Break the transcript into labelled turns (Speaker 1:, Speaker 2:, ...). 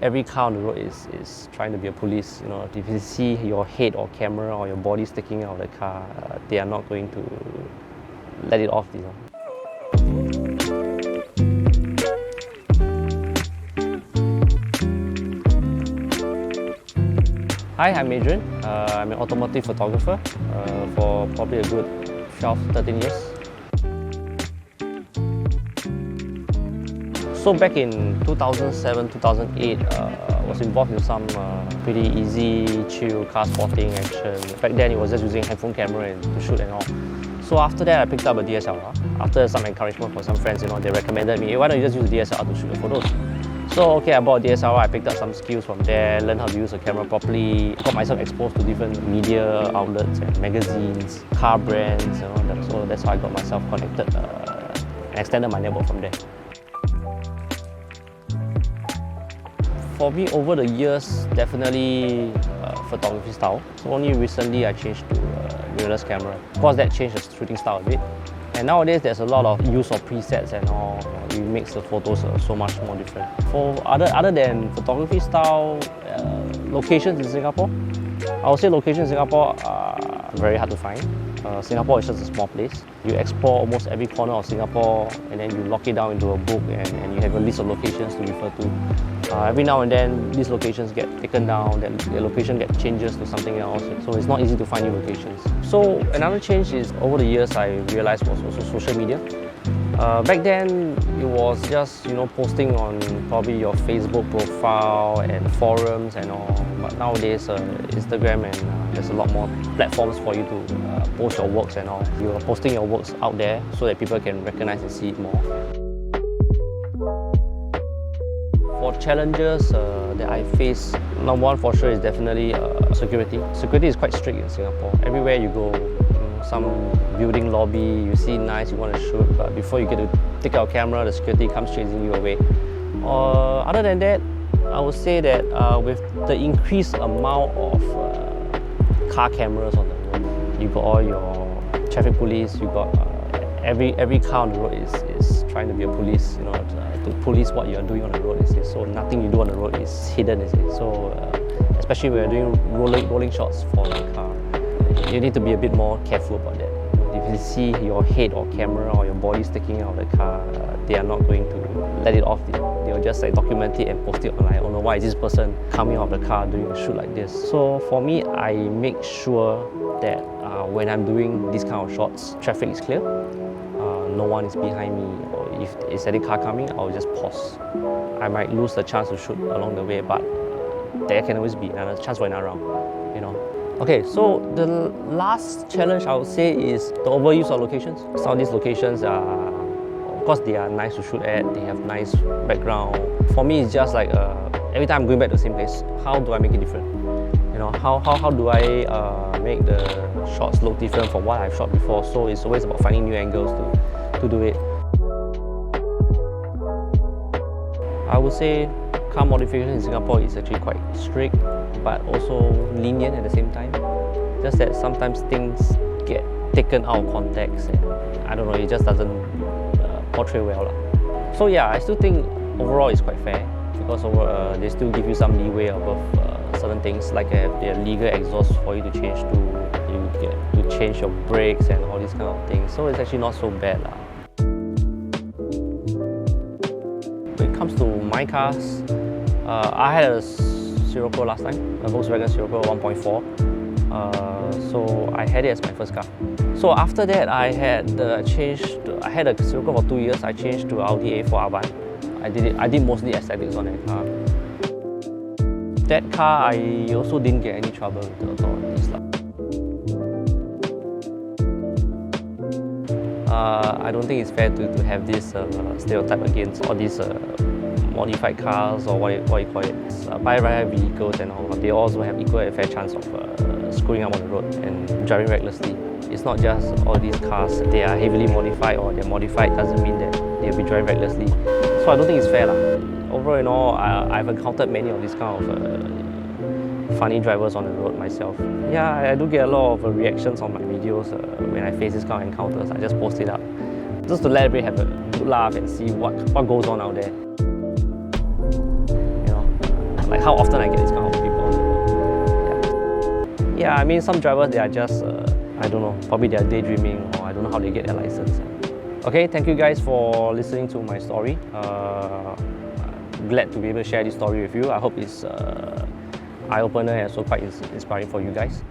Speaker 1: Every car on the road is trying to be a police. You know, if you see your head or camera or your body sticking out of the car, they are not going to let it off. You know. Hi, I'm Adrian. I'm an automotive photographer for probably a good 12-13 years. So back in 2007-2008, I was involved in some pretty easy, chill car spotting action. Back then it was just using handphone camera to shoot and all. So after that I picked up a DSLR. After some encouragement from some friends, you know, they recommended me, hey, why don't you just use a DSLR to shoot your photos? So okay, I bought a DSLR, I picked up some skills from there, learned how to use a camera properly, got myself exposed to different media outlets and magazines, car brands, you know, so that's how I got myself connected and extended my network from there. For me, over the years, definitely photography style. So only recently I changed to mirrorless camera. Of course, that changed the shooting style a bit. And nowadays, there's a lot of use of presets and all. It makes the photos so much more different. For other than photography style, locations in Singapore, I would say locations in Singapore are very hard to find. Singapore is just a small place. You explore almost every corner of Singapore and then you lock it down into a book and you have a list of locations to refer to. Every now and then, these locations get taken down, the location gets changes to something else, so it's not easy to find new locations. So another change is, over the years, I realized was also social media. Back then, it was just, you know, posting on probably your Facebook profile and forums and all. But nowadays, Instagram and there's a lot more platforms for you to post your works and all. You're posting your works out there so that people can recognize and see it more. For challenges that I face, number one for sure is definitely security. Security is quite strict in Singapore. Everywhere you go, some building lobby, you see nice, you want to shoot, but before you get to take out a camera, the security comes chasing you away. Other than that, I would say that with the increased amount of car cameras on the road, you got all your traffic police, you got every car on the road is trying to be a police, you know, to police what you are doing on the road. So nothing you do on the road is hidden. So especially when you're doing rolling shots for a car, you need to be a bit more careful about that. If you see your head or camera or your body sticking out of the car, they are not going to let it off. They'll just like document it and post it online. Oh no, why is this person coming out of the car doing a shoot like this? So for me, I make sure that when I'm doing these kind of shots, traffic is clear, no one is behind me, or if there's any car coming, I'll just pause. I might lose the chance to shoot along the way, but there can always be another chance for another round, you know. Okay, so the last challenge I would say is the overuse of locations. Some of these locations are, of course, they are nice to shoot at, they have nice background. For me, it's just like every time I'm going back to the same place, how do I make it different? You know, how do I make the shots look different from what I've shot before? So it's always about finding new angles to do it. I would say car modification in Singapore is actually quite strict, but also lenient at the same time. Just that sometimes things get taken out of context and I don't know, it just doesn't portray well. So yeah, I still think overall it's quite fair because they still give you some leeway above certain things, like their legal exhaust for you to change to, you get to change your brakes and all these kind of things. So it's actually not so bad. When it comes to my cars, I had a Sirocco last time, a Volkswagen Sirocco 1.4. So I had it as my first car. So after that, I had a Sirocco for 2 years. I changed to Audi A4 Avant. I did mostly aesthetics on that car. That car, I also didn't get any trouble with the authorities. I don't think it's fair to have this stereotype against all these modified cars, or what you call it, by-wire vehicles and all. They also have equal and fair chance of screwing up on the road and driving recklessly. It's not just all these cars, they are heavily modified or they're modified doesn't mean that they'll be driving recklessly. So I don't think it's fair. Overall, you know, I've encountered many of these kind of funny drivers on the road myself. Yeah, I do get a lot of reactions on my videos when I face these kind of encounters. I just post it up just to let everybody have a good laugh and see what goes on out there. how often I get this kind of people on the road. Yeah, I mean, some drivers, they are just, I don't know, probably they are daydreaming, or I don't know how they get their license. Okay, thank you guys for listening to my story. Glad to be able to share this story with you. I hope it's eye-opener and also quite inspiring for you guys.